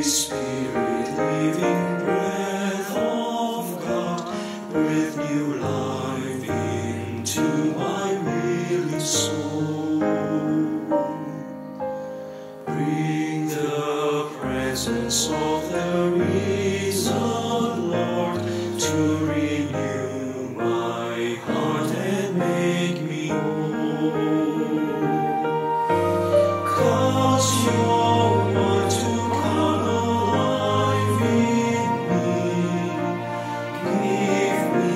Spirit, living breath of God, breathe new life into my weary soul. Bring the presence of the risen Lord to renew my heart and make me whole. 'Cause you're one to come alive in me. Give me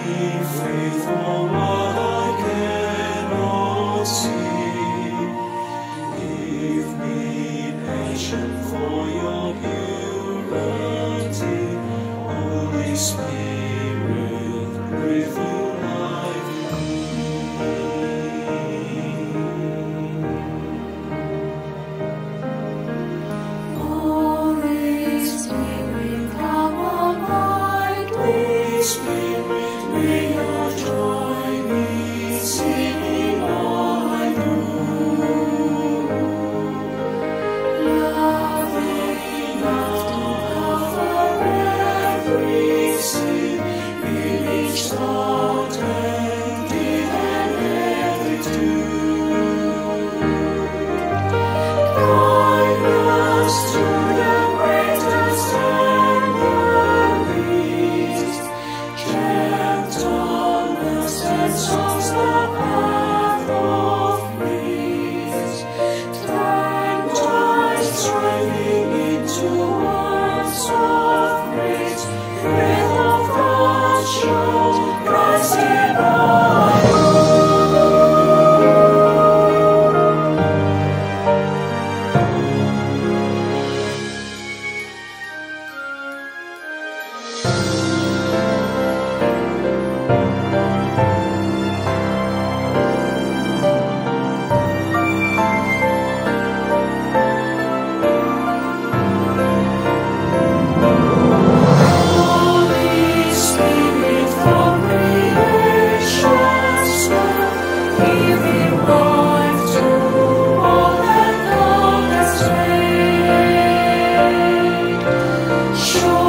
faith for what I cannot see. Give me patience for your purity. Holy Spirit, breathe new life in Holy Spirit, come alive, Holy Spirit, may your joy be seen in all I do. Love enough to cover every sin, in each thought and deed and every tune. Guide us to the greatest and the least. Gentleness and songs the path of peace. Turn joy striving into words of praise. Breath of God, show Christ in all. Holy Spirit, from creation's start, giving life to all that God has made. Show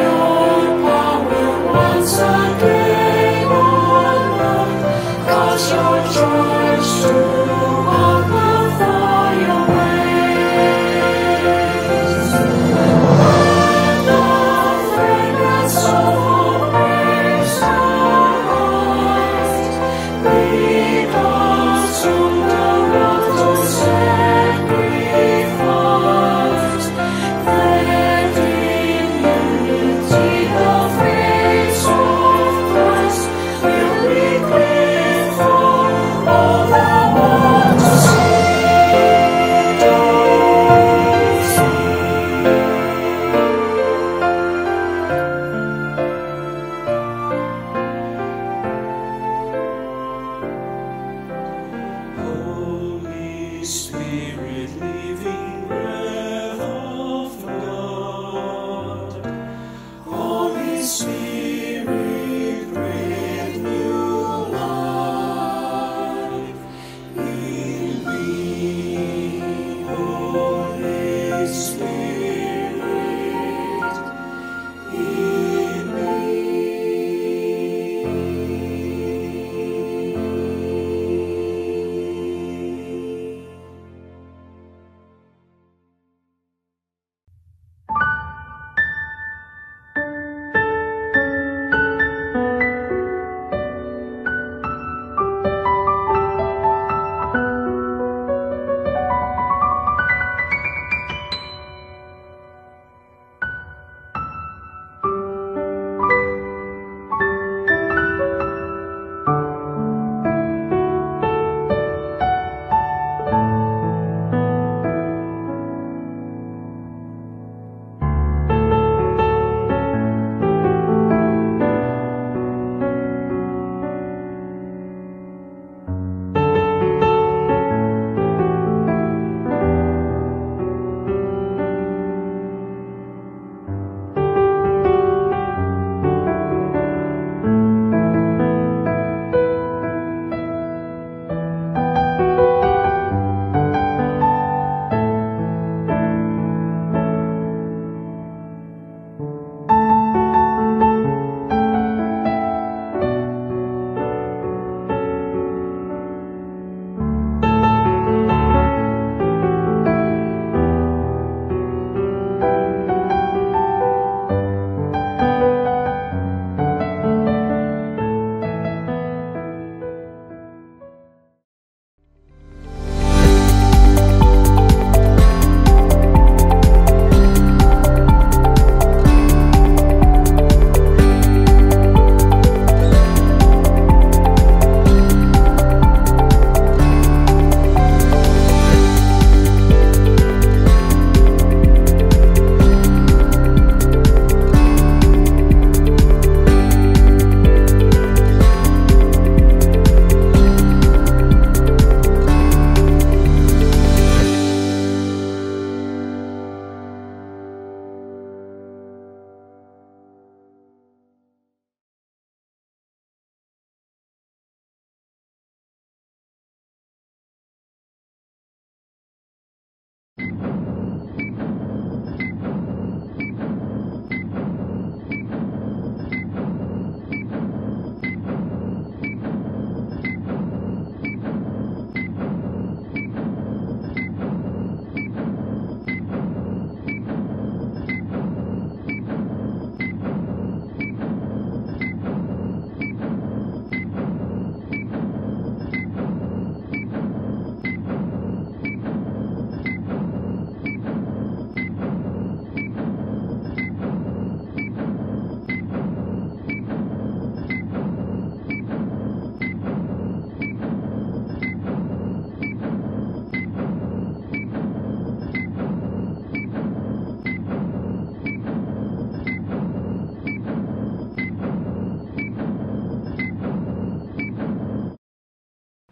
your power once again on earth, 'cause your church to walk before your ways. When the fragrance of our praise arise, lead us on the road to sacrifice. That in unity the face of Christ will be clear for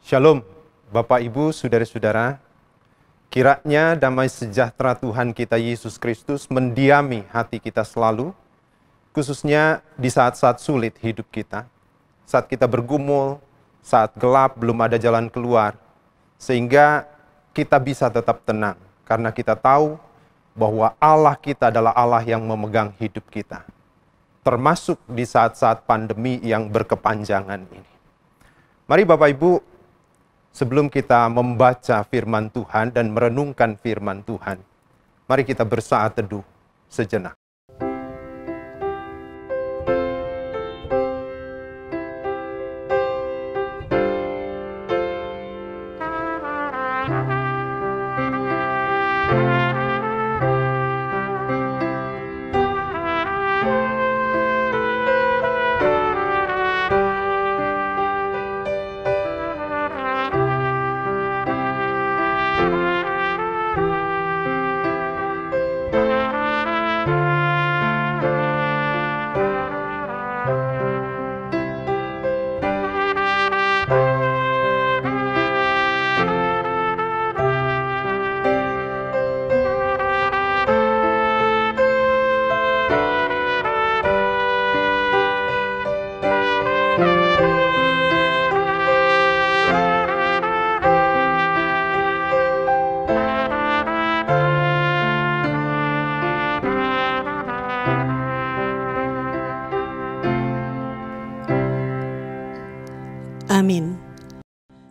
Shalom, Bapak Ibu, Saudara-saudara. Kiranya damai sejahtera Tuhan kita Yesus Kristus mendiami hati kita selalu, khususnya di saat-saat sulit hidup kita, saat kita bergumul, saat gelap belum ada jalan keluar, sehingga kita bisa tetap tenang, karena kita tahu bahwa Allah kita adalah Allah yang memegang hidup kita, termasuk di saat-saat pandemi yang berkepanjangan ini. Mari Bapak Ibu, sebelum kita membaca firman Tuhan dan merenungkan firman Tuhan, mari kita bersaat teduh sejenak. Amin.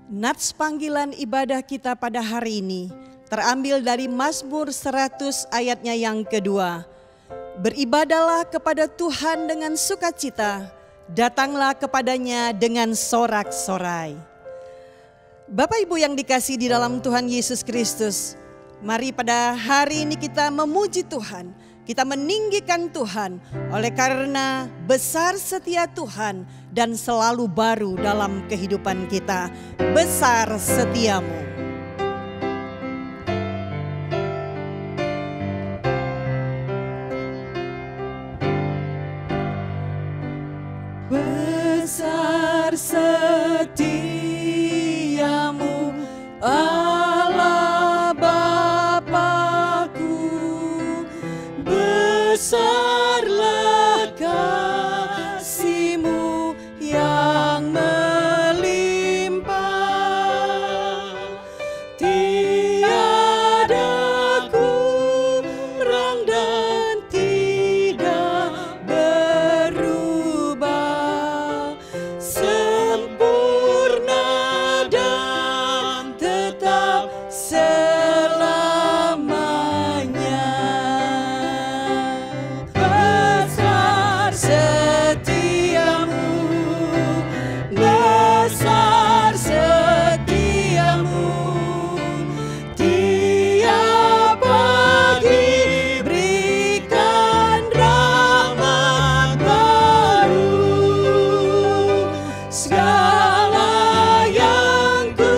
Nats panggilan ibadah kita pada hari ini terambil dari Mazmur 100 ayatnya yang kedua. Beribadahlah kepada Tuhan dengan sukacita, datanglah kepadanya dengan sorak-sorai. Bapak Ibu yang dikasihi di dalam Tuhan Yesus Kristus, mari pada hari ini kita memuji Tuhan, kita meninggikan Tuhan oleh karena besar setia Tuhan dan selalu baru dalam kehidupan kita. Besar setiamu. Besar setiamu Allah Bapa-Ku, besarlah kasih-Mu yang melimpah, tiada kurang dan tidak berubah, sempurna dan tetap selamanya. Besar setiamu, besar setiamu, tiap pagi berikan rahmat baru, segala yang ku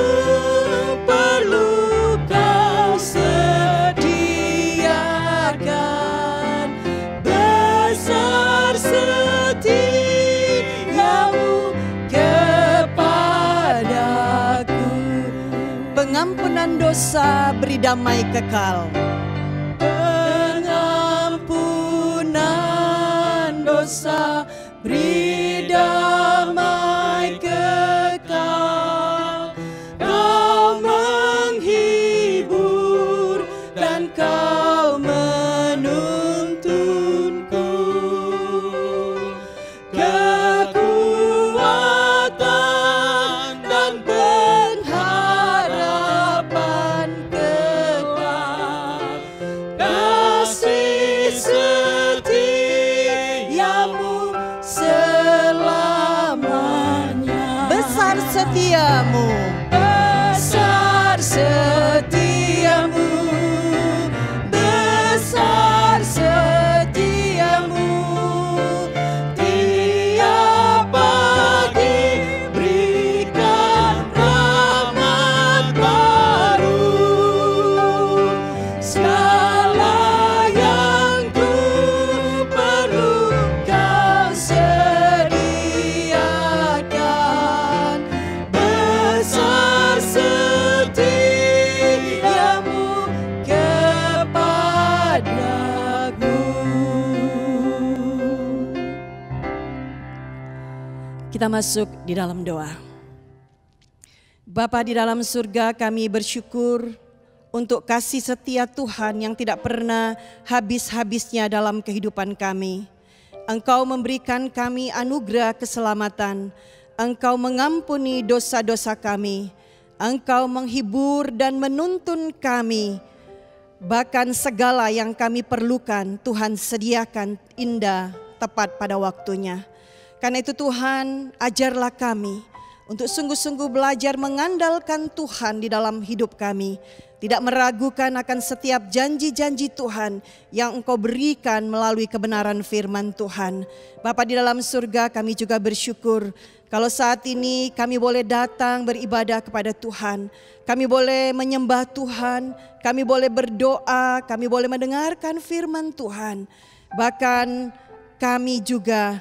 perlu kau sediakan. Besar setiamu kepadaku, pengampunan dosa beri damai kekal. Pengampunan dosa beri damai kekal. Kau menghibur dan kau menuntunku, kekuatan dan pengharapan kelak. Kasih setiamu selamanya. Besar setiamu, besar setiamu, besar setiamu, tiap pagi berikan rahmat baru, segala yang ku perlu kau sediakan. Besar Kita masuk di dalam doa. Bapa di dalam surga, kami bersyukur untuk kasih setia Tuhan yang tidak pernah habis-habisnya dalam kehidupan kami. Engkau memberikan kami anugerah keselamatan. Engkau mengampuni dosa-dosa kami. Engkau menghibur dan menuntun kami. Bahkan segala yang kami perlukan Tuhan sediakan indah tepat pada waktunya. Karena itu Tuhan, ajarlah kami untuk sungguh-sungguh belajar mengandalkan Tuhan di dalam hidup kami. Tidak meragukan akan setiap janji-janji Tuhan yang Engkau berikan melalui kebenaran firman Tuhan. Bapa di dalam surga, kami juga bersyukur kalau saat ini kami boleh datang beribadah kepada Tuhan. Kami boleh menyembah Tuhan, kami boleh berdoa, kami boleh mendengarkan firman Tuhan. Bahkan kami juga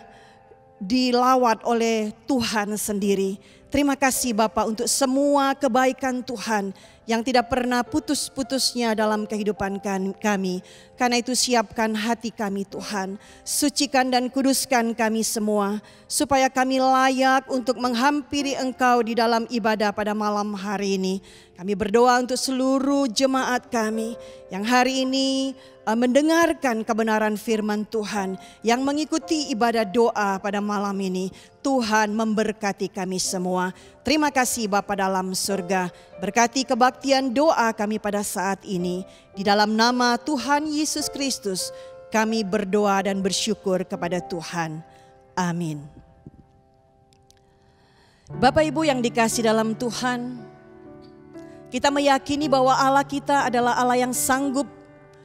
dilawat oleh Tuhan sendiri. Terima kasih Bapa untuk semua kebaikan Tuhan yang tidak pernah putus-putusnya dalam kehidupan kami. Karena itu siapkan hati kami Tuhan, sucikan dan kuduskan kami semua, supaya kami layak untuk menghampiri Engkau di dalam ibadah pada malam hari ini. Kami berdoa untuk seluruh jemaat kami yang hari ini mendengarkan kebenaran firman Tuhan, yang mengikuti ibadah doa pada malam ini. Tuhan memberkati kami semua. Terima kasih Bapa dalam surga. Berkati kebaktian doa kami pada saat ini. Di dalam nama Tuhan Yesus Kristus kami berdoa dan bersyukur kepada Tuhan. Amin. Bapak Ibu yang dikasihi dalam Tuhan, kita meyakini bahwa Allah kita adalah Allah yang sanggup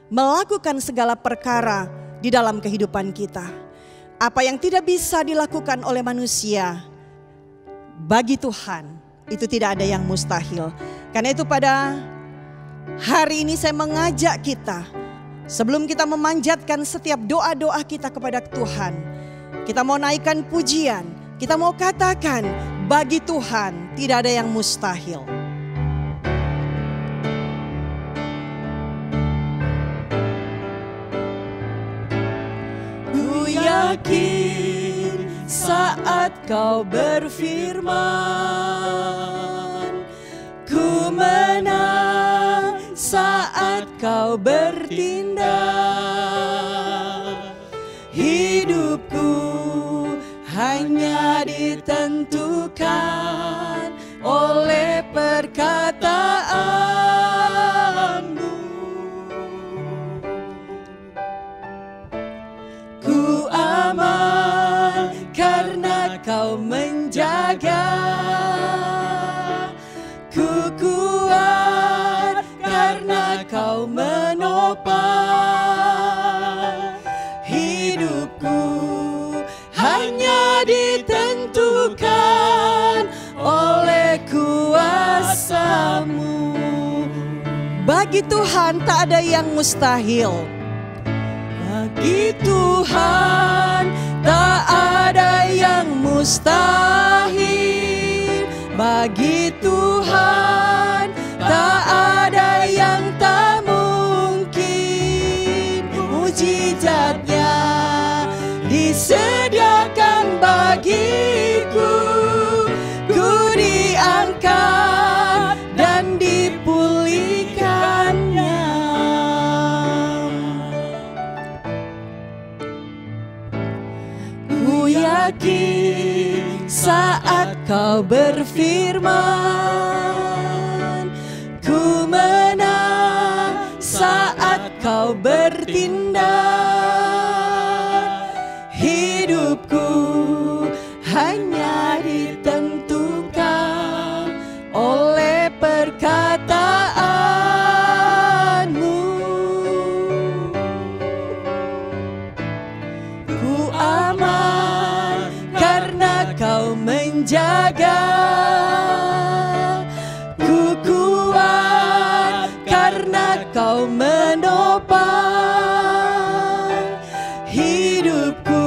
melakukan segala perkara di dalam kehidupan kita. Apa yang tidak bisa dilakukan oleh manusia, bagi Tuhan itu tidak ada yang mustahil. Karena itu pada hari ini saya mengajak kita, sebelum kita memanjatkan setiap doa-doa kita kepada Tuhan, kita mau naikkan pujian, kita mau katakan bagi Tuhan tidak ada yang mustahil. Yakin saat Kau berfirman, ku menang saat Kau bertindak. Hidupku hanya ditentukan oleh perkataan-Mu. Ku aman karena Kau menjaga. Ku kuat karena Kau menopang. Hidupku hanya ditentukan oleh kuasa-Mu. Bagi Tuhan tak ada yang mustahil. Bagi Tuhan tak ada yang mustahil. Bagi Tuhan tak ada yang tak mungkin. Mujizatnya disediakan bagiku. Ku diangkat dan dipulihkannya. Ku yakin saat Kau berfirman, ku menang saat Kau bertindak. Hidupku hanya ditentukan oleh perkataan-Mu. Ku aman karena Kau menjaga. Ku kuat karena Kau menopang. Hidupku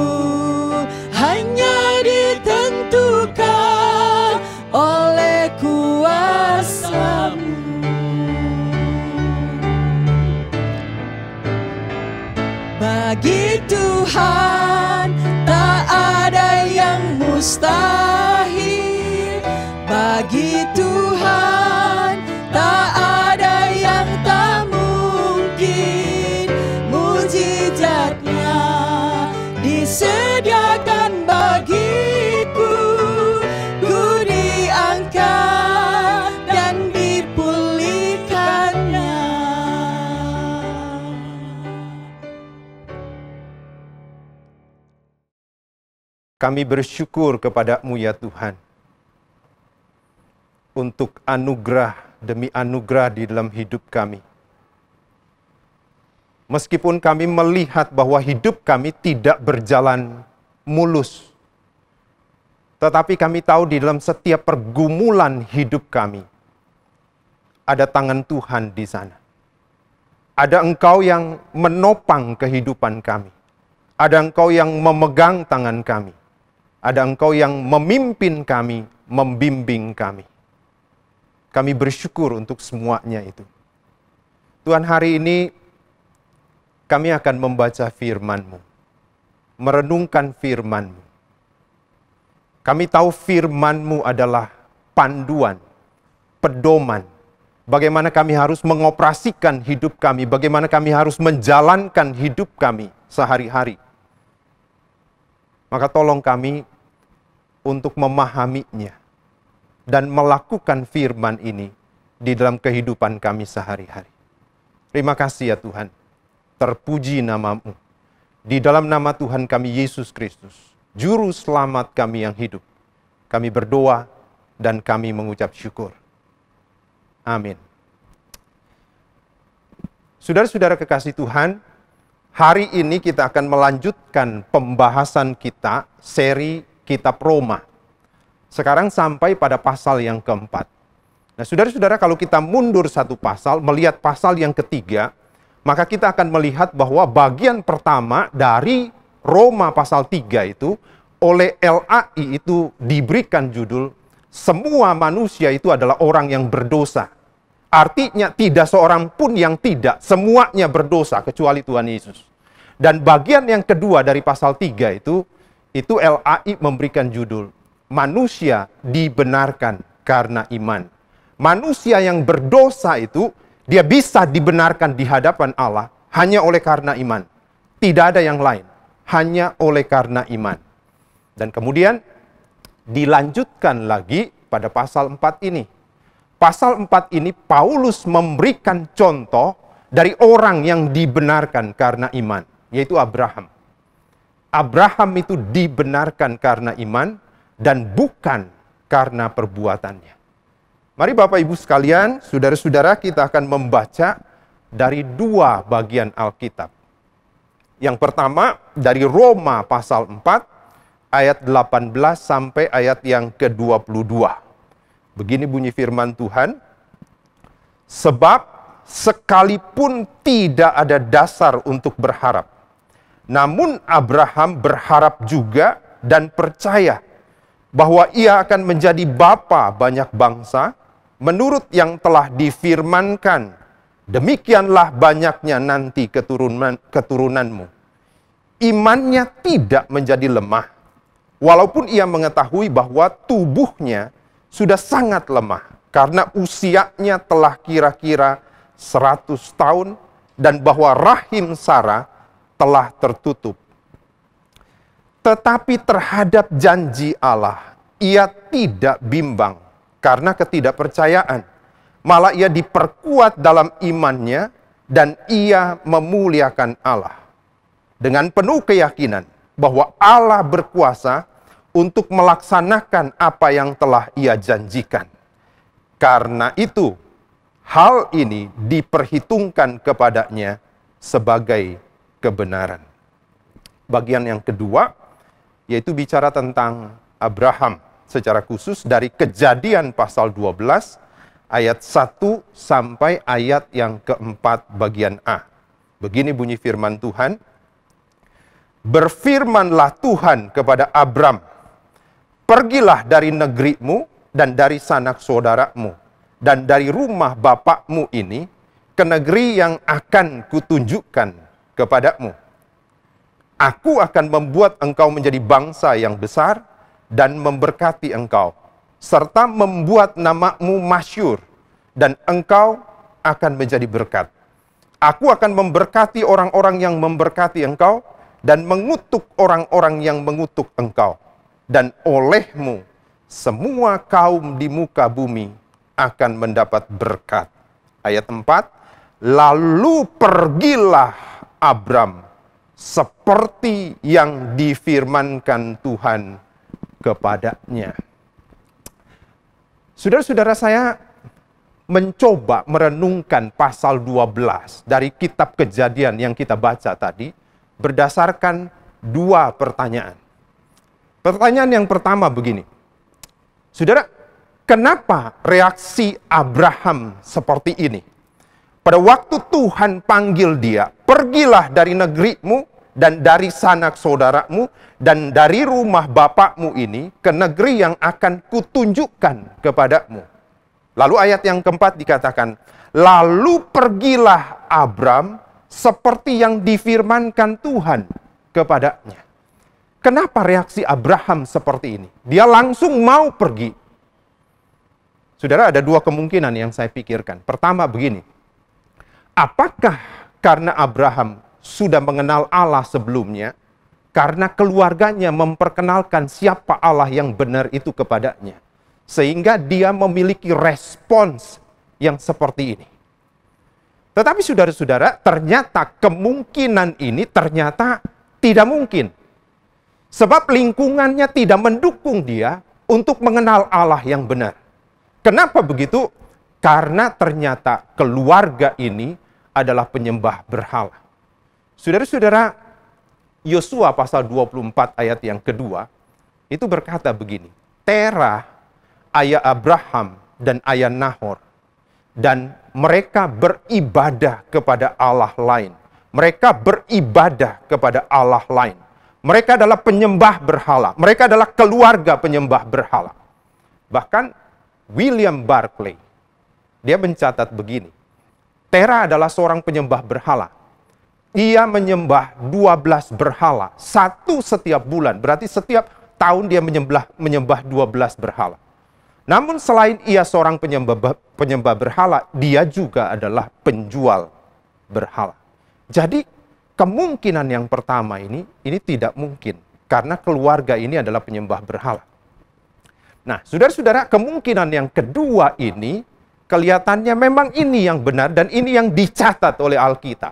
hanya ditentukan oleh kuasa-Mu. Bagi Tuhan tak ada yang mustahil. Bagi Tuhan tak ada yang tak mungkin. Mujizatnya disediakan bagiku. Ku diangkat dan dipulihkannya. Kami bersyukur kepada-Mu ya Tuhan, untuk anugerah demi anugerah di dalam hidup kami. Meskipun kami melihat bahwa hidup kami tidak berjalan mulus, tetapi kami tahu di dalam setiap pergumulan hidup kami, ada tangan Tuhan di sana. Ada Engkau yang menopang kehidupan kami. Ada Engkau yang memegang tangan kami. Ada Engkau yang memimpin kami, membimbing kami. Kami bersyukur untuk semuanya itu. Tuhan, hari ini kami akan membaca firman-Mu, merenungkan firman-Mu. Kami tahu firman-Mu adalah panduan, pedoman, bagaimana kami harus mengoperasikan hidup kami, bagaimana kami harus menjalankan hidup kami sehari-hari. Maka tolong kami untuk memahaminya dan melakukan firman ini di dalam kehidupan kami sehari-hari. Terima kasih ya Tuhan. Terpuji nama-Mu. Di dalam nama Tuhan kami Yesus Kristus, Juru Selamat kami yang hidup, kami berdoa dan kami mengucap syukur. Amin. Saudara-saudara kekasih Tuhan, hari ini kita akan melanjutkan pembahasan kita, seri Kitab Roma. Sekarang sampai pada pasal yang keempat. Nah, saudara-saudara, kalau kita mundur satu pasal, melihat pasal yang ketiga, maka kita akan melihat bahwa bagian pertama dari Roma pasal 3 itu, oleh LAI itu diberikan judul, semua manusia itu adalah orang yang berdosa. Artinya tidak seorang pun yang tidak, semuanya berdosa kecuali Tuhan Yesus. Dan bagian yang kedua dari pasal 3 itu LAI memberikan judul, manusia dibenarkan karena iman. Manusia yang berdosa itu, dia bisa dibenarkan di hadapan Allah hanya oleh karena iman. Tidak ada yang lain, hanya oleh karena iman. Dan kemudian dilanjutkan lagi pada pasal 4 ini. Pasal 4 ini Paulus memberikan contoh dari orang yang dibenarkan karena iman, yaitu Abraham. Abraham itu dibenarkan karena iman dan bukan karena perbuatannya. Mari Bapak Ibu sekalian, saudara-saudara, kita akan membaca dari dua bagian Alkitab. Yang pertama dari Roma pasal 4 ayat 18 sampai ayat yang ke-22. Begini bunyi firman Tuhan, sebab sekalipun tidak ada dasar untuk berharap, namun Abraham berharap juga dan percaya bahwa ia akan menjadi bapa banyak bangsa, menurut yang telah difirmankan, demikianlah banyaknya nanti keturunanmu. Imannya tidak menjadi lemah, walaupun ia mengetahui bahwa tubuhnya sudah sangat lemah, karena usianya telah kira-kira 100 tahun, dan bahwa rahim Sarah telah tertutup. Tetapi terhadap janji Allah, ia tidak bimbang karena ketidakpercayaan. Malah ia diperkuat dalam imannya dan ia memuliakan Allah. Dengan penuh keyakinan bahwa Allah berkuasa untuk melaksanakan apa yang telah ia janjikan. Karena itu, hal ini diperhitungkan kepadanya sebagai kebenaran. Bagian yang kedua, yaitu bicara tentang Abraham secara khusus dari Kejadian pasal 12 ayat 1 sampai ayat yang keempat bagian A. Begini bunyi firman Tuhan, berfirmanlah Tuhan kepada Abram, pergilah dari negerimu dan dari sanak saudaramu dan dari rumah bapakmu ini ke negeri yang akan kutunjukkan kepadamu. Aku akan membuat engkau menjadi bangsa yang besar dan memberkati engkau, serta membuat namamu masyhur, dan engkau akan menjadi berkat. Aku akan memberkati orang-orang yang memberkati engkau, dan mengutuk orang-orang yang mengutuk engkau. Dan olehmu, semua kaum di muka bumi akan mendapat berkat. Ayat 4, lalu pergilah Abram seperti yang difirmankan Tuhan kepadanya. Saudara-saudara, saya mencoba merenungkan pasal 12 dari kitab Kejadian yang kita baca tadi berdasarkan dua pertanyaan. Pertanyaan yang pertama begini. Saudara, kenapa reaksi Abraham seperti ini? Pada waktu Tuhan panggil dia, pergilah dari negerimu dan dari sanak saudaramu dan dari rumah bapakmu ini ke negeri yang akan kutunjukkan kepadamu. Lalu ayat yang keempat dikatakan, lalu pergilah Abram seperti yang difirmankan Tuhan kepadanya. Kenapa reaksi Abraham seperti ini? Dia langsung mau pergi. Saudara, ada dua kemungkinan yang saya pikirkan. Pertama begini, apakah karena Abraham sudah mengenal Allah sebelumnya, karena keluarganya memperkenalkan siapa Allah yang benar itu kepadanya, sehingga dia memiliki respons yang seperti ini. Tetapi saudara-saudara, ternyata kemungkinan ini ternyata tidak mungkin. Sebab lingkungannya tidak mendukung dia untuk mengenal Allah yang benar. Kenapa begitu? Karena ternyata keluarga ini adalah penyembah berhala. Saudara-saudara, Yosua pasal 24 ayat yang kedua, itu berkata begini, Terah, ayah Abraham dan ayah Nahor, dan mereka beribadah kepada Allah lain. Mereka beribadah kepada Allah lain. Mereka adalah penyembah berhala. Mereka adalah keluarga penyembah berhala. Bahkan William Barclay, dia mencatat begini, Terah adalah seorang penyembah berhala. Ia menyembah 12 berhala, satu setiap bulan. Berarti setiap tahun dia menyembah 12 berhala. Namun selain ia seorang penyembah berhala, dia juga adalah penjual berhala. Jadi kemungkinan yang pertama ini tidak mungkin. Karena keluarga ini adalah penyembah berhala. Nah, saudara-saudara, kemungkinan yang kedua ini, kelihatannya memang ini yang benar dan ini yang dicatat oleh Alkitab.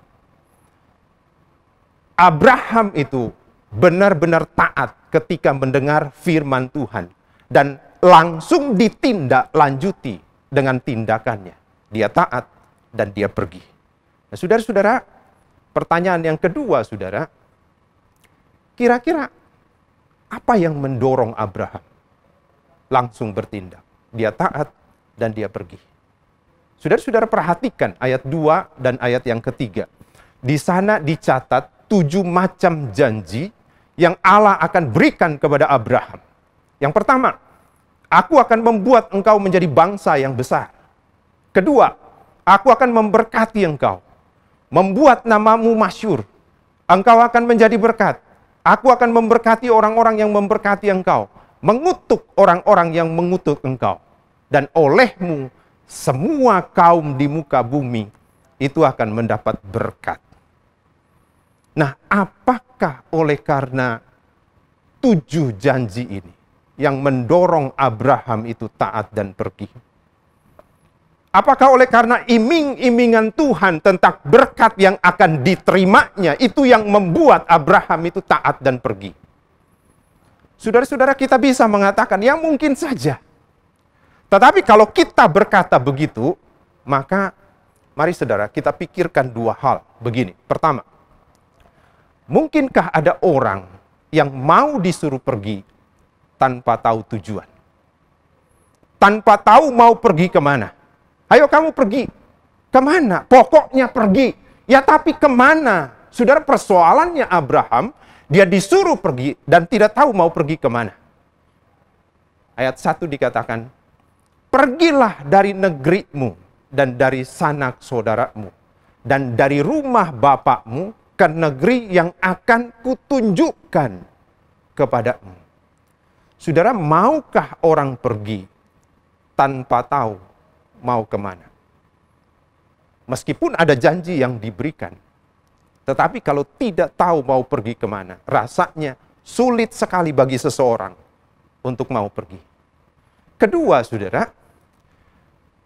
Abraham itu benar-benar taat ketika mendengar firman Tuhan. Dan langsung ditindaklanjuti dengan tindakannya. Dia taat dan dia pergi. Nah, saudara-saudara, pertanyaan yang kedua, saudara, kira-kira apa yang mendorong Abraham langsung bertindak? Dia taat dan dia pergi. Saudara-saudara, perhatikan ayat 2 dan ayat yang ketiga. Di sana dicatat 7 macam janji yang Allah akan berikan kepada Abraham. Yang pertama, aku akan membuat engkau menjadi bangsa yang besar. Kedua, aku akan memberkati engkau, membuat namamu masyhur. Engkau akan menjadi berkat. Aku akan memberkati orang-orang yang memberkati engkau, mengutuk orang-orang yang mengutuk engkau. Dan olehmu, semua kaum di muka bumi itu akan mendapat berkat. Nah, apakah oleh karena 7 janji ini yang mendorong Abraham itu taat dan pergi? Apakah oleh karena iming-imingan Tuhan tentang berkat yang akan diterimanya itu yang membuat Abraham itu taat dan pergi? Saudara-saudara, kita bisa mengatakan ya mungkin saja. Tetapi kalau kita berkata begitu, maka mari saudara kita pikirkan 2 hal begini. Pertama, mungkinkah ada orang yang mau disuruh pergi tanpa tahu tujuan? Tanpa tahu mau pergi kemana? Ayo kamu pergi. Kemana? Pokoknya pergi. Ya tapi kemana? Saudara, persoalannya Abraham, dia disuruh pergi dan tidak tahu mau pergi kemana. Ayat 1 dikatakan, pergilah dari negerimu dan dari sanak saudaramu dan dari rumah bapakmu ke negeri yang akan kutunjukkan kepadamu. Saudara, maukah orang pergi tanpa tahu mau kemana. Meskipun ada janji yang diberikan, tetapi kalau tidak tahu mau pergi kemana, rasanya sulit sekali bagi seseorang untuk mau pergi. Kedua, saudara,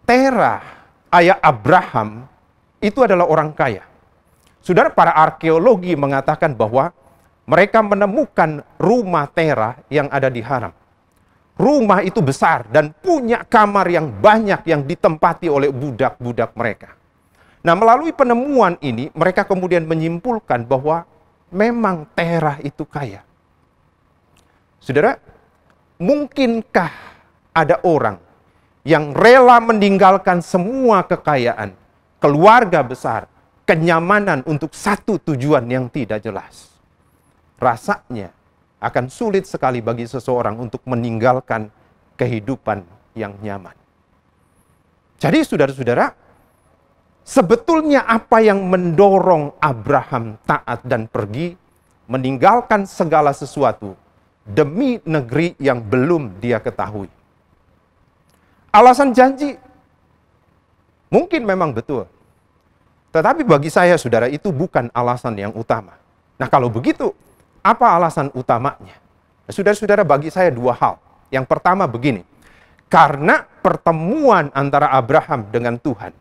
Terah, ayah Abraham, itu adalah orang kaya. Saudara, para arkeologi mengatakan bahwa mereka menemukan rumah Terah yang ada di Haran. Rumah itu besar dan punya kamar yang banyak yang ditempati oleh budak-budak mereka. Nah, melalui penemuan ini, mereka kemudian menyimpulkan bahwa memang Terah itu kaya. Saudara, mungkinkah ada orang yang rela meninggalkan semua kekayaan, keluarga besar, kenyamanan untuk satu tujuan yang tidak jelas? Rasanya akan sulit sekali bagi seseorang untuk meninggalkan kehidupan yang nyaman. Jadi saudara-saudara, sebetulnya apa yang mendorong Abraham taat dan pergi, meninggalkan segala sesuatu demi negeri yang belum dia ketahui? Alasan janji mungkin memang betul. Tetapi bagi saya, saudara, itu bukan alasan yang utama. Nah, kalau begitu, apa alasan utamanya? Nah, saudara-saudara, bagi saya dua hal. Yang pertama begini, karena pertemuan antara Abraham dengan Tuhan.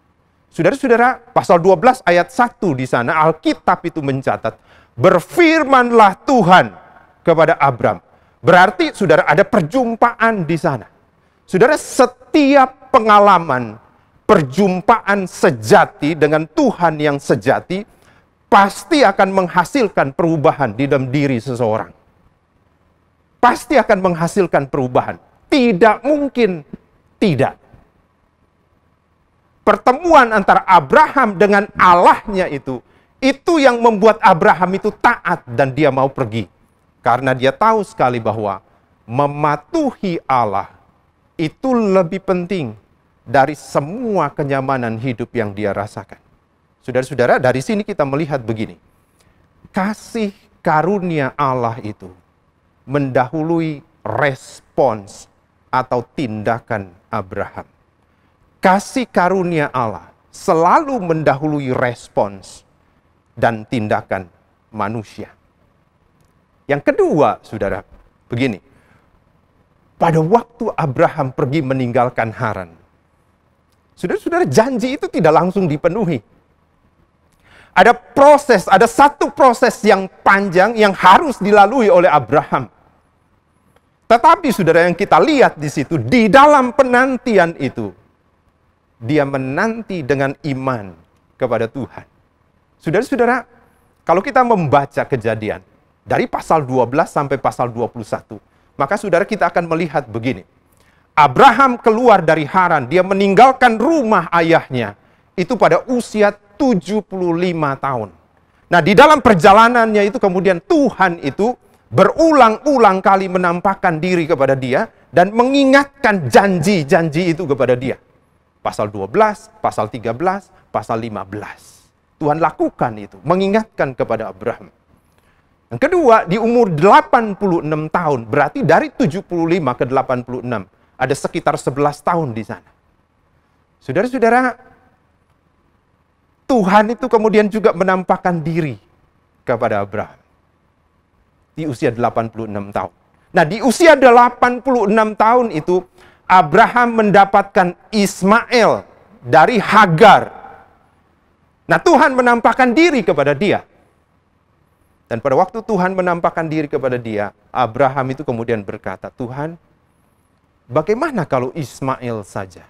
Saudara-saudara, pasal 12 ayat 1 di sana, Alkitab itu mencatat, berfirmanlah Tuhan kepada Abram. Berarti, saudara, ada perjumpaan di sana. Saudara, setiap pengalaman perjumpaan sejati dengan Tuhan yang sejati pasti akan menghasilkan perubahan di dalam diri seseorang. Pasti akan menghasilkan perubahan. Tidak mungkin tidak. Pertemuan antara Abraham dengan Allahnya itu yang membuat Abraham itu taat dan dia mau pergi. Karena dia tahu sekali bahwa mematuhi Allah itu lebih penting dari semua kenyamanan hidup yang dia rasakan. Saudara-saudara, dari sini kita melihat begini. Kasih karunia Allah itu mendahului respons atau tindakan Abraham. Kasih karunia Allah selalu mendahului respons dan tindakan manusia. Yang kedua, saudara, begini. Pada waktu Abraham pergi meninggalkan Haran, saudara-saudara, janji itu tidak langsung dipenuhi. Ada proses, ada satu proses yang panjang yang harus dilalui oleh Abraham. Tetapi saudara, yang kita lihat di situ, di dalam penantian itu, dia menanti dengan iman kepada Tuhan. Saudara-saudara, kalau kita membaca Kejadian, dari pasal 12 sampai pasal 21, maka saudara, kita akan melihat begini. Abraham keluar dari Haran, dia meninggalkan rumah ayahnya, itu pada usia 75 tahun. Nah, di dalam perjalanannya itu kemudian Tuhan itu berulang-ulang kali menampakkan diri kepada dia dan mengingatkan janji-janji itu kepada dia. Pasal 12, pasal 13, pasal 15. Tuhan lakukan itu, mengingatkan kepada Abraham. Yang kedua, di umur 86 tahun, berarti dari 75 ke 86, ada sekitar 11 tahun di sana. Saudara-saudara, Tuhan itu kemudian juga menampakkan diri kepada Abraham. Di usia 86 tahun. Nah, di usia 86 tahun itu, Abraham mendapatkan Ismail dari Hagar. Nah, Tuhan menampakkan diri kepada dia. Dan pada waktu Tuhan menampakkan diri kepada dia, Abraham itu kemudian berkata, Tuhan, bagaimana kalau Ismail saja?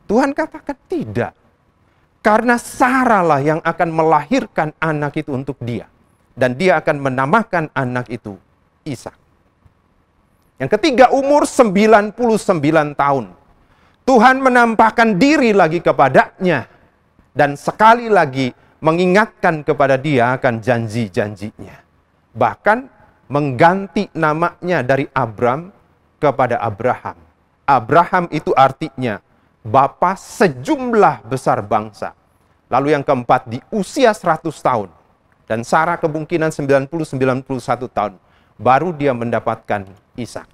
Tuhan katakan tidak. Karena Sarah lah yang akan melahirkan anak itu untuk dia. Dan dia akan menamakan anak itu Ishak. Yang ketiga, umur 99 tahun. Tuhan menampakkan diri lagi kepadanya. Dan sekali lagi mengingatkan kepada dia akan janji-janjinya. Bahkan mengganti namanya dari Abram kepada Abraham. Abraham itu artinya bapa sejumlah besar bangsa. Lalu yang keempat, di usia 100 tahun. Dan Sarah kemungkinan 90-91 tahun. Baru dia mendapatkan Ishak.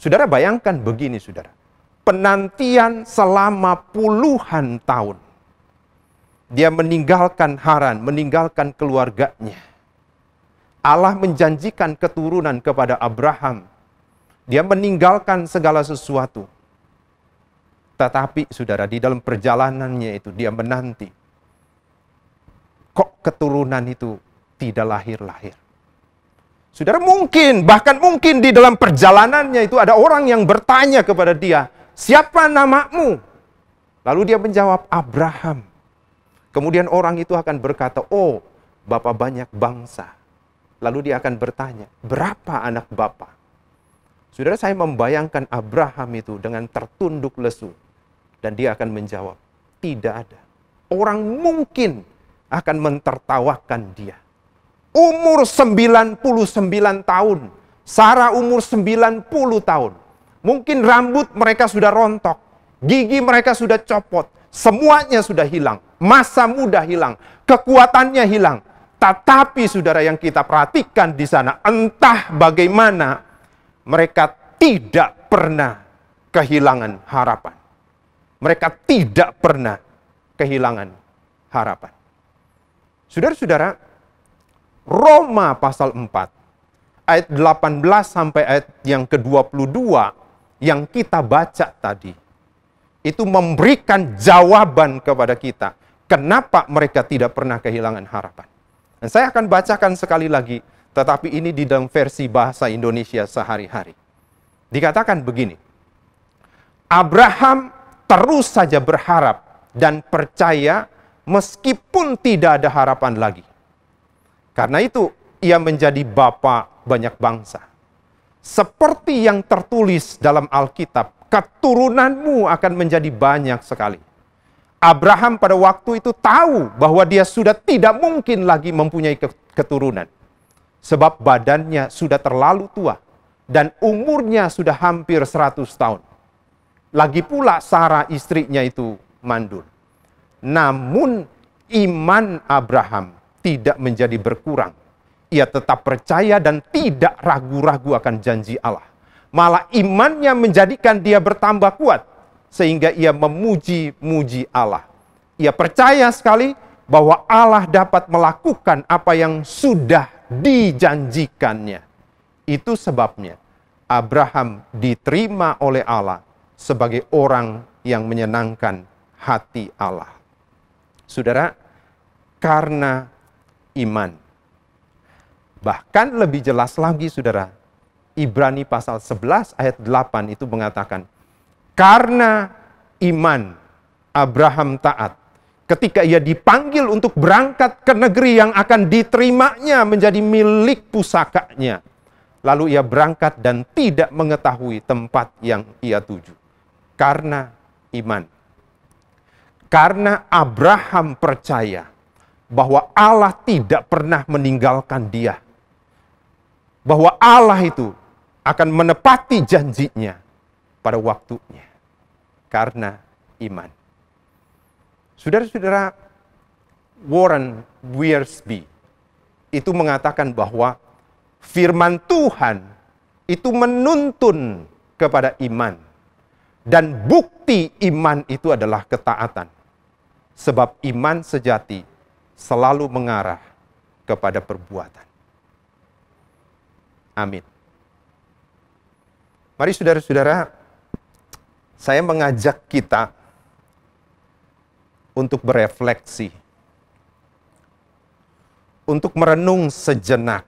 Saudara, bayangkan begini, saudara. penantian selama puluhan tahun. Dia meninggalkan Haran, meninggalkan keluarganya. Allah menjanjikan keturunan kepada Abraham. Dia meninggalkan segala sesuatu. Tetapi saudara, di dalam perjalanannya itu dia menanti. Kok keturunan itu tidak lahir-lahir? Saudara, bahkan mungkin di dalam perjalanannya itu ada orang yang bertanya kepada dia, siapa namamu? Lalu dia menjawab, Abraham. Kemudian orang itu akan berkata, oh, Bapak banyak bangsa. Lalu dia akan bertanya, berapa anak Bapak? Saudara, saya membayangkan Abraham itu dengan tertunduk lesu. Dan dia akan menjawab, tidak ada. Orang mungkin akan mentertawakan dia. Umur 99 tahun. Sarah umur 90 tahun. Mungkin rambut mereka sudah rontok. Gigi mereka sudah copot. Semuanya sudah hilang. Masa muda hilang. Kekuatannya hilang. Tetapi saudara, yang kita perhatikan di sana, entah bagaimana mereka tidak pernah kehilangan harapan. Mereka tidak pernah kehilangan harapan. Saudara-saudara, Roma pasal 4, ayat 18 sampai ayat yang ke-22 yang kita baca tadi, itu memberikan jawaban kepada kita. Kenapa mereka tidak pernah kehilangan harapan? Dan saya akan bacakan sekali lagi, tetapi ini di dalam versi bahasa Indonesia sehari-hari. Dikatakan begini, Abraham terus saja berharap dan percaya meskipun tidak ada harapan lagi. Karena itu, ia menjadi bapa banyak bangsa. Seperti yang tertulis dalam Alkitab, keturunanmu akan menjadi banyak sekali. Abraham pada waktu itu tahu bahwa dia sudah tidak mungkin lagi mempunyai keturunan. Sebab badannya sudah terlalu tua dan umurnya sudah hampir 100 tahun. Lagi pula Sarah istrinya itu mandul. Namun iman Abraham tidak menjadi berkurang. Ia tetap percaya dan tidak ragu-ragu akan janji Allah. Malah imannya menjadikan dia bertambah kuat. Sehingga ia memuji-muji Allah. Ia percaya sekali bahwa Allah dapat melakukan apa yang sudah dijanjikannya. Itu sebabnya Abraham diterima oleh Allah sebagai orang yang menyenangkan hati Allah. Saudara, karena iman. Bahkan lebih jelas lagi saudara, Ibrani pasal 11 ayat 8 itu mengatakan, karena iman Abraham taat ketika ia dipanggil untuk berangkat ke negeri yang akan diterimanya menjadi milik pusakanya. Lalu ia berangkat dan tidak mengetahui tempat yang ia tuju. Karena iman. Karena Abraham percaya bahwa Allah tidak pernah meninggalkan dia. Bahwa Allah itu akan menepati janjinya pada waktunya. Karena iman. Saudara-saudara, Warren Wiersbe itu mengatakan bahwa firman Tuhan itu menuntun kepada iman. Dan bukti iman itu adalah ketaatan. Sebab iman sejati selalu mengarah kepada perbuatan. Amin. Mari saudara-saudara, saya mengajak kita untuk berefleksi, untuk merenung sejenak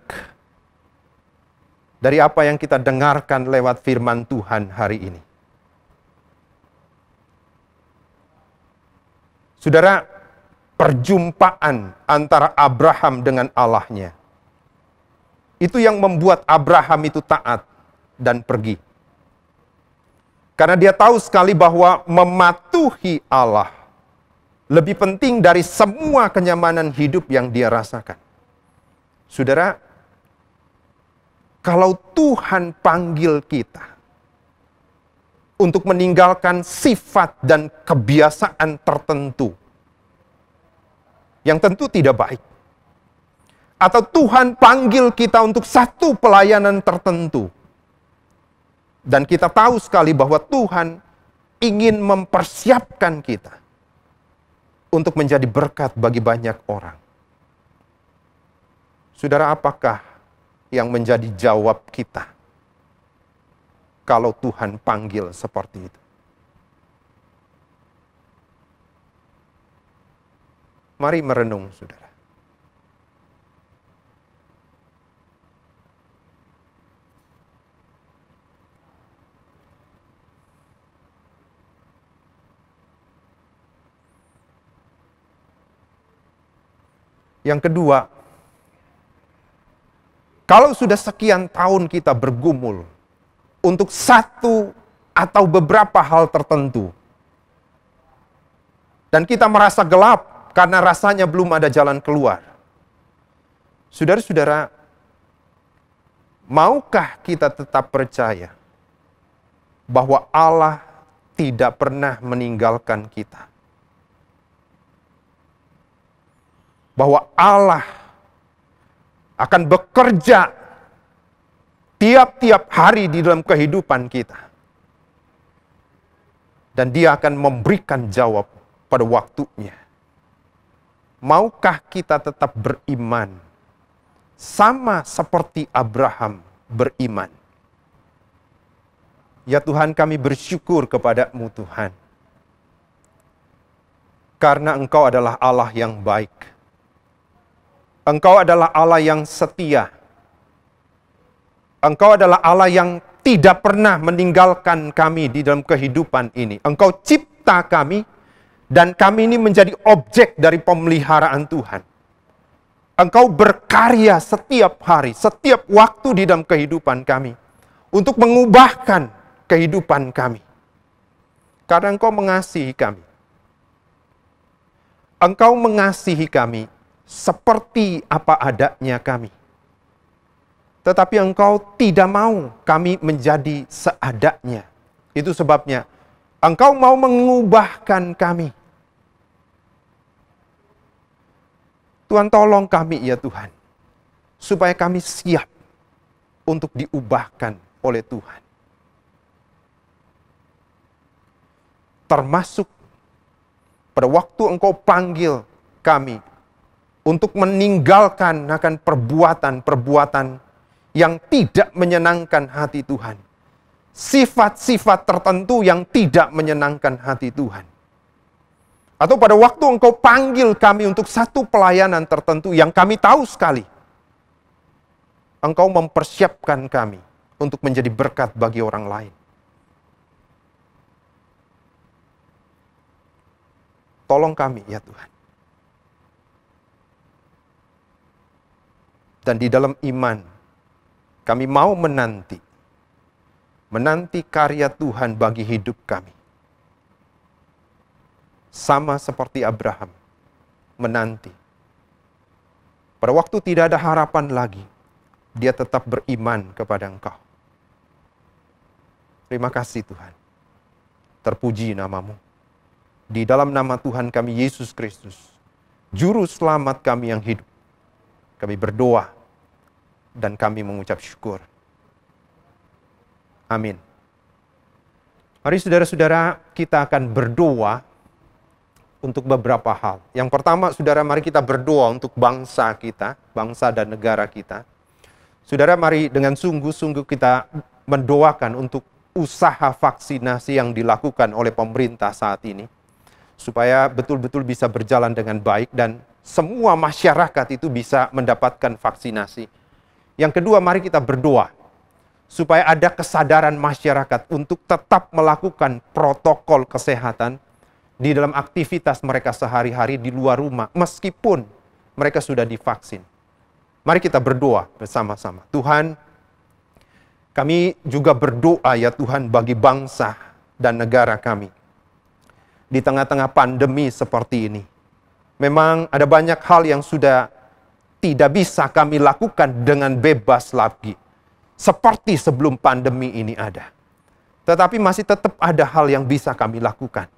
dari apa yang kita dengarkan lewat firman Tuhan hari ini. Saudara, perjumpaan antara Abraham dengan Allahnya, itu yang membuat Abraham itu taat dan pergi. Karena dia tahu sekali bahwa mematuhi Allah lebih penting dari semua kenyamanan hidup yang dia rasakan. Saudara, kalau Tuhan panggil kita untuk meninggalkan sifat dan kebiasaan tertentu yang tentu tidak baik, atau Tuhan panggil kita untuk satu pelayanan tertentu, dan kita tahu sekali bahwa Tuhan ingin mempersiapkan kita untuk menjadi berkat bagi banyak orang. Saudara, apakah yang menjadi jawab kita kalau Tuhan panggil seperti itu? Mari merenung, saudara. Yang kedua, kalau sudah sekian tahun kita bergumul untuk satu atau beberapa hal tertentu, dan kita merasa gelap karena rasanya belum ada jalan keluar. Saudara-saudara, maukah kita tetap percaya bahwa Allah tidak pernah meninggalkan kita? Bahwa Allah akan bekerja tiap-tiap hari di dalam kehidupan kita. Dan Dia akan memberikan jawab pada waktunya. Maukah kita tetap beriman sama seperti Abraham beriman? Ya Tuhan, kami bersyukur kepada-Mu Tuhan. Karena Engkau adalah Allah yang baik. Engkau adalah Allah yang setia. Engkau adalah Allah yang tidak pernah meninggalkan kami di dalam kehidupan ini. Engkau cipta kami, dan kami ini menjadi objek dari pemeliharaan Tuhan. Engkau berkarya setiap hari, setiap waktu di dalam kehidupan kami, untuk mengubahkan kehidupan kami. Karena Engkau mengasihi kami. Engkau mengasihi kami seperti apa adanya kami. Tetapi Engkau tidak mau kami menjadi seadanya. Itu sebabnya Engkau mau mengubahkan kami. Tuhan, tolong kami ya Tuhan, supaya kami siap untuk diubahkan oleh Tuhan. Termasuk pada waktu Engkau panggil kami untuk meninggalkan akan perbuatan-perbuatan yang tidak menyenangkan hati Tuhan. Sifat-sifat tertentu yang tidak menyenangkan hati Tuhan. Atau pada waktu Engkau panggil kami untuk satu pelayanan tertentu yang kami tahu sekali, Engkau mempersiapkan kami untuk menjadi berkat bagi orang lain. Tolong kami ya Tuhan. Dan di dalam iman, kami mau menanti karya Tuhan bagi hidup kami. Sama seperti Abraham, menanti. Pada waktu tidak ada harapan lagi, dia tetap beriman kepada Engkau. Terima kasih Tuhan. Terpuji nama-Mu. Di dalam nama Tuhan kami Yesus Kristus, Juru Selamat kami yang hidup, kami berdoa dan kami mengucap syukur. Amin. Mari saudara-saudara, kita akan berdoa untuk beberapa hal. Yang pertama, saudara, mari kita berdoa untuk bangsa kita, bangsa dan negara kita. Saudara, mari dengan sungguh-sungguh kita mendoakan untuk usaha vaksinasi yang dilakukan oleh pemerintah saat ini, supaya betul-betul bisa berjalan dengan baik dan semua masyarakat itu bisa mendapatkan vaksinasi. Yang kedua, mari kita berdoa supaya ada kesadaran masyarakat untuk tetap melakukan protokol kesehatan di dalam aktivitas mereka sehari-hari di luar rumah, meskipun mereka sudah divaksin. Mari kita berdoa bersama-sama. Tuhan, kami juga berdoa ya Tuhan bagi bangsa dan negara kami. Di tengah-tengah pandemi seperti ini, memang ada banyak hal yang sudah tidak bisa kami lakukan dengan bebas lagi, seperti sebelum pandemi ini ada. Tetapi masih tetap ada hal yang bisa kami lakukan.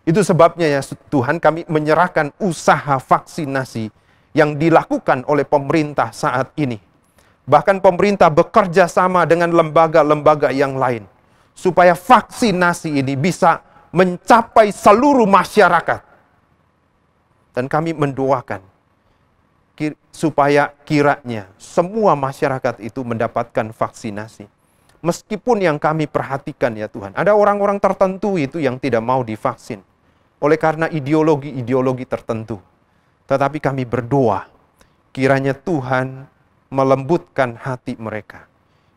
Itu sebabnya ya Tuhan, kami menyerahkan usaha vaksinasi yang dilakukan oleh pemerintah saat ini. Bahkan pemerintah bekerja sama dengan lembaga-lembaga yang lain, supaya vaksinasi ini bisa mencapai seluruh masyarakat. Dan kami mendoakan supaya kiranya semua masyarakat itu mendapatkan vaksinasi. Meskipun yang kami perhatikan ya Tuhan, ada orang-orang tertentu itu yang tidak mau divaksin oleh karena ideologi-ideologi tertentu. Tetapi kami berdoa, kiranya Tuhan melembutkan hati mereka.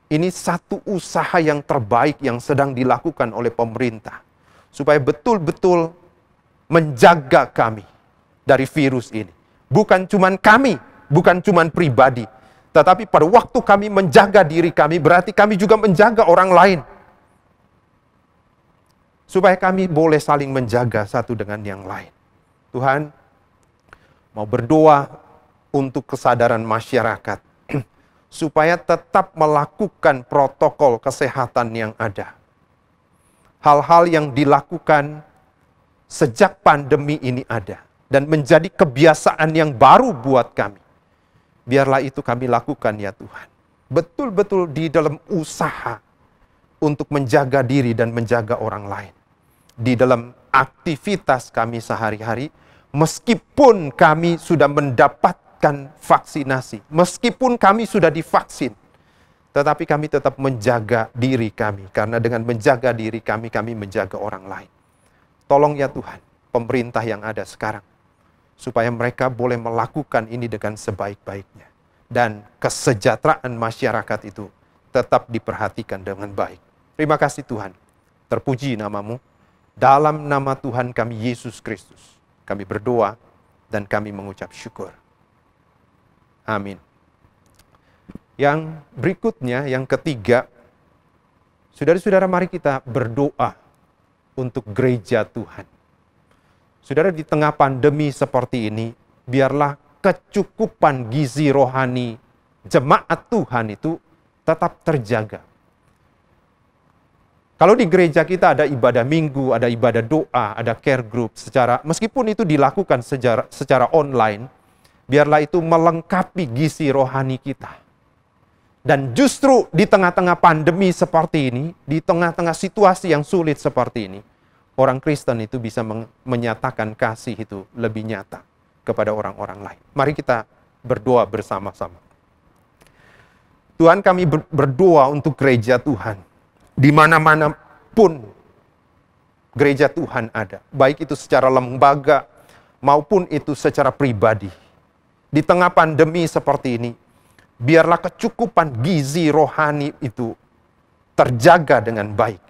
Ini satu usaha yang terbaik yang sedang dilakukan oleh pemerintah, supaya betul-betul menjaga kami dari virus ini. Bukan cuman kami, bukan cuman pribadi, tetapi pada waktu kami menjaga diri kami, berarti kami juga menjaga orang lain. Supaya kami boleh saling menjaga satu dengan yang lain. Tuhan, mau berdoa untuk kesadaran masyarakat, supaya tetap melakukan protokol kesehatan yang ada. Hal-hal yang dilakukan sejak pandemi ini ada, dan menjadi kebiasaan yang baru buat kami. Biarlah itu kami lakukan ya Tuhan. Betul-betul di dalam usaha untuk menjaga diri dan menjaga orang lain. Di dalam aktivitas kami sehari-hari, meskipun kami sudah mendapatkan vaksinasi, meskipun kami sudah divaksin, tetapi kami tetap menjaga diri kami. Karena dengan menjaga diri kami, kami menjaga orang lain. Tolong ya Tuhan, pemerintah yang ada sekarang, supaya mereka boleh melakukan ini dengan sebaik-baiknya. Dan kesejahteraan masyarakat itu tetap diperhatikan dengan baik. Terima kasih Tuhan. Terpuji nama-Mu. Dalam nama Tuhan kami Yesus Kristus, kami berdoa dan kami mengucap syukur. Amin. Yang berikutnya, yang ketiga, saudara-saudara, mari kita berdoa untuk gereja Tuhan. Saudara, di tengah pandemi seperti ini, biarlah kecukupan gizi rohani jemaat Tuhan itu tetap terjaga. Kalau di gereja kita ada ibadah minggu, ada ibadah doa, ada care group, meskipun itu dilakukan secara online, biarlah itu melengkapi gizi rohani kita. Dan justru di tengah-tengah pandemi seperti ini, di tengah-tengah situasi yang sulit seperti ini, orang Kristen itu bisa menyatakan kasih itu lebih nyata kepada orang-orang lain. Mari kita berdoa bersama-sama. Tuhan, kami berdoa untuk gereja Tuhan. Di mana-mana pun gereja Tuhan ada, baik itu secara lembaga maupun itu secara pribadi. Di tengah pandemi seperti ini, biarlah kecukupan gizi rohani itu terjaga dengan baik.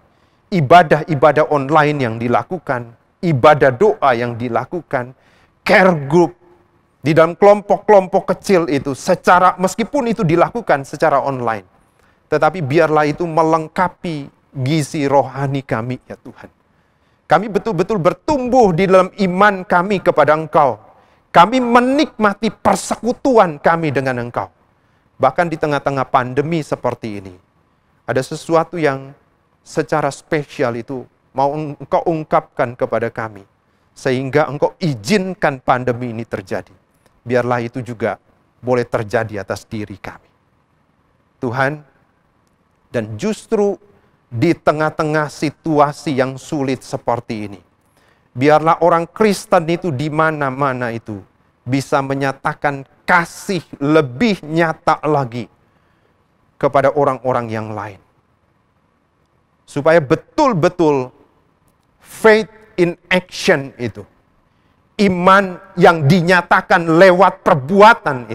Ibadah-ibadah online yang dilakukan, ibadah doa yang dilakukan, care group di dalam kelompok-kelompok kecil itu meskipun itu dilakukan secara online, tetapi biarlah itu melengkapi gizi rohani kami ya Tuhan. Kami betul-betul bertumbuh di dalam iman kami kepada Engkau. Kami menikmati persekutuan kami dengan Engkau. Bahkan di tengah-tengah pandemi seperti ini, ada sesuatu yang secara spesial itu mau Engkau ungkapkan kepada kami, sehingga Engkau izinkan pandemi ini terjadi. Biarlah itu juga boleh terjadi atas diri kami. Tuhan, dan justru di tengah-tengah situasi yang sulit seperti ini, biarlah orang Kristen itu di mana-mana itu bisa menyatakan kasih lebih nyata lagi kepada orang-orang yang lain. Supaya betul-betul faith in action itu, iman yang dinyatakan lewat perbuatan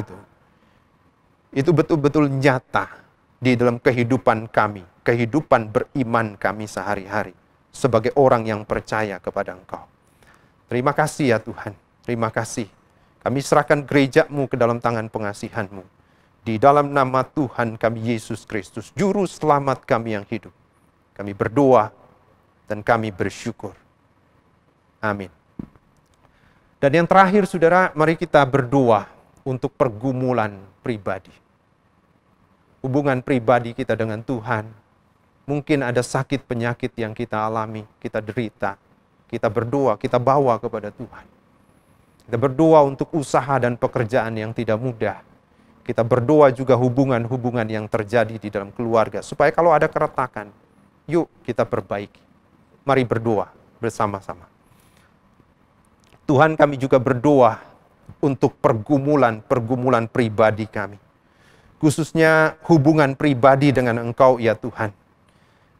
itu betul-betul nyata di dalam kehidupan kami, kehidupan beriman kami sehari-hari sebagai orang yang percaya kepada Engkau. Terima kasih ya Tuhan, terima kasih. Kami serahkan gereja-Mu ke dalam tangan pengasihan-Mu. Di dalam nama Tuhan kami Yesus Kristus, Juru Selamat kami yang hidup. Kami berdoa dan kami bersyukur. Amin. Dan yang terakhir saudara, mari kita berdoa untuk pergumulan pribadi. Hubungan pribadi kita dengan Tuhan. Mungkin ada sakit penyakit yang kita alami, kita derita. Kita berdoa, kita bawa kepada Tuhan. Kita berdoa untuk usaha dan pekerjaan yang tidak mudah. Kita berdoa juga hubungan-hubungan yang terjadi di dalam keluarga. Supaya kalau ada keretakan, Yuk kita perbaiki. Mari berdoa bersama-sama. Tuhan, kami juga berdoa untuk pergumulan pribadi kami. Khususnya hubungan pribadi dengan Engkau ya Tuhan.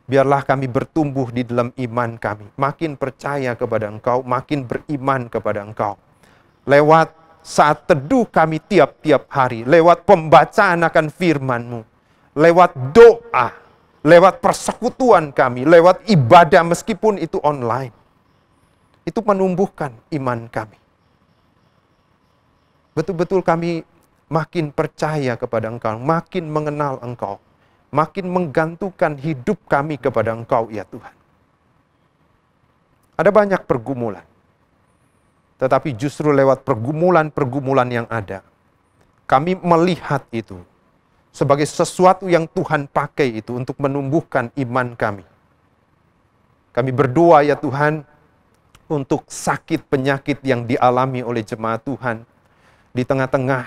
Biarlah kami bertumbuh di dalam iman kami. Makin percaya kepada Engkau, makin beriman kepada Engkau. Lewat saat teduh kami tiap-tiap hari. Lewat pembacaan akan firman-Mu. Lewat doa. Lewat persekutuan kami. Lewat ibadah meskipun itu online. Itu menumbuhkan iman kami. Betul-betul kami makin percaya kepada Engkau. Makin mengenal Engkau. Makin menggantungkan hidup kami kepada Engkau ya Tuhan. Ada banyak pergumulan. Tetapi justru lewat pergumulan-pergumulan yang ada, kami melihat itu sebagai sesuatu yang Tuhan pakai itu untuk menumbuhkan iman kami. Kami berdoa ya Tuhan untuk sakit penyakit yang dialami oleh jemaat Tuhan di tengah-tengah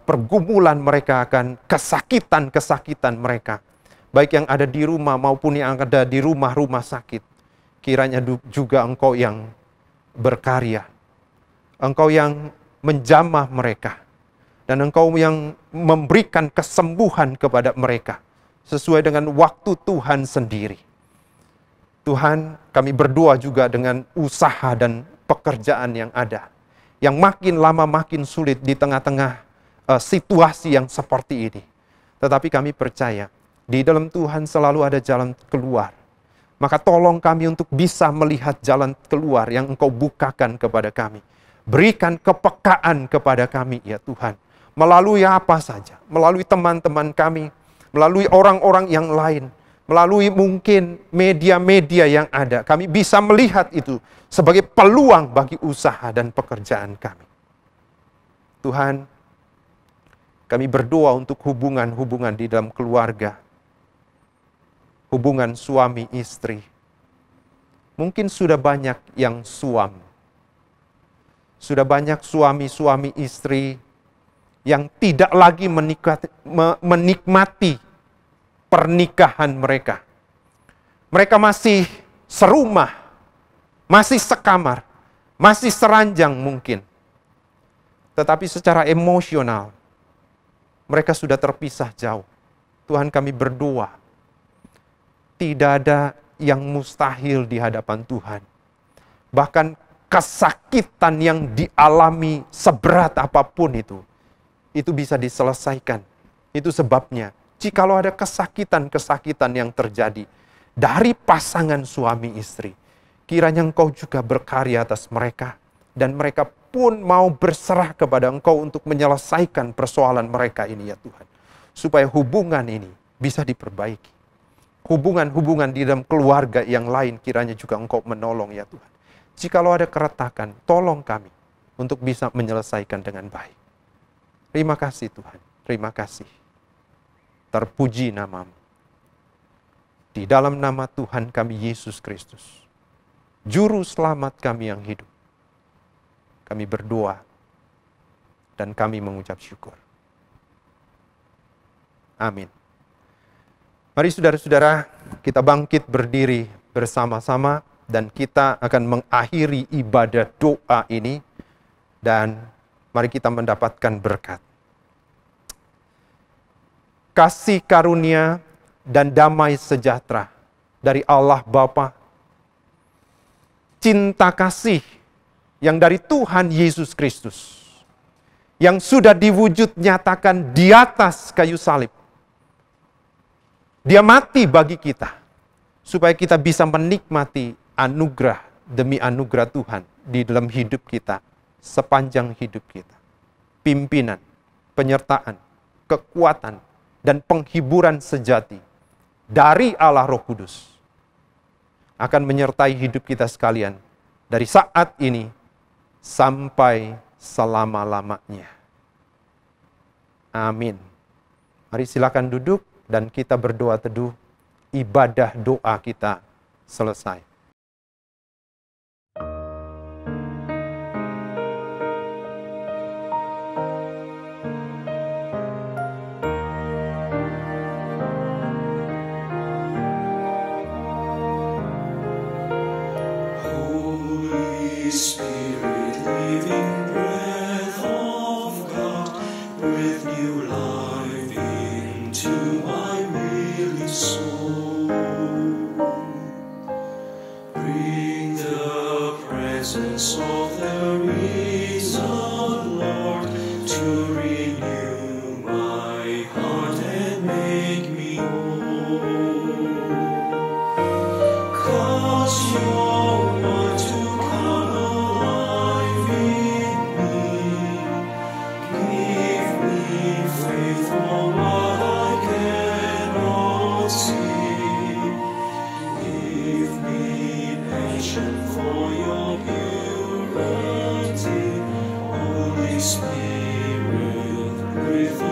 pergumulan mereka akan kesakitan mereka. Baik yang ada di rumah maupun yang ada di rumah-rumah sakit. Kiranya juga Engkau yang berkarya. Engkau yang menjamah mereka. Dan Engkau yang memberikan kesembuhan kepada mereka. Sesuai dengan waktu Tuhan sendiri. Tuhan, kami berdoa juga dengan usaha dan pekerjaan yang ada. Yang makin lama makin sulit di tengah-tengah situasi yang seperti ini. Tetapi kami percaya, di dalam Tuhan selalu ada jalan keluar. Maka tolong kami untuk bisa melihat jalan keluar yang Engkau bukakan kepada kami. Berikan kepekaan kepada kami ya Tuhan. Melalui apa saja, melalui teman-teman kami, melalui orang-orang yang lain, melalui mungkin media-media yang ada. Kami bisa melihat itu sebagai peluang bagi usaha dan pekerjaan kami. Tuhan, kami berdoa untuk hubungan-hubungan di dalam keluarga. Hubungan suami istri. Mungkin sudah banyak yang suam. Sudah banyak suami-suami istri yang tidak lagi menikmati pernikahan mereka. Mereka masih serumah, masih sekamar, masih seranjang mungkin. Tetapi secara emosional, mereka sudah terpisah jauh. Tuhan, kami berdoa. Tidak ada yang mustahil di hadapan Tuhan. Bahkan kesakitan yang dialami seberat apapun itu bisa diselesaikan. Itu sebabnya, jikalau ada kesakitan-kesakitan yang terjadi dari pasangan suami istri, kiranya Engkau juga berkarya atas mereka. Dan mereka pun mau berserah kepada Engkau untuk menyelesaikan persoalan mereka ini ya Tuhan. Supaya hubungan ini bisa diperbaiki. Hubungan-hubungan di dalam keluarga yang lain kiranya juga Engkau menolong ya Tuhan. Jikalau ada keretakan, tolong kami untuk bisa menyelesaikan dengan baik. Terima kasih Tuhan, terima kasih. Terpuji nama-Mu. Di dalam nama Tuhan kami Yesus Kristus, Juru Selamat kami yang hidup. Kami berdoa dan kami mengucap syukur. Amin. Mari saudara-saudara, kita bangkit berdiri bersama-sama dan kita akan mengakhiri ibadah doa ini dan mari kita mendapatkan berkat. Kasih karunia dan damai sejahtera dari Allah Bapa, cinta kasih yang dari Tuhan Yesus Kristus, yang sudah diwujud nyatakan di atas kayu salib. Dia mati bagi kita, supaya kita bisa menikmati anugerah demi anugerah Tuhan di dalam hidup kita, sepanjang hidup kita. Pimpinan, penyertaan, kekuatan, dan penghiburan sejati dari Allah Roh Kudus akan menyertai hidup kita sekalian dari saat ini sampai selama-lamanya. Amin. Mari silakan duduk dan kita berdoa teduh. Ibadah doa kita selesai. Holy Spirit, living breath of God, breathe new life into my weary soul. Bring the presence of the risen Lord to renew my heart and make me whole. Cause your word to come alive in me. Give me faith for what I cannot see. Give me passion for your purity. Holy Spirit, breathe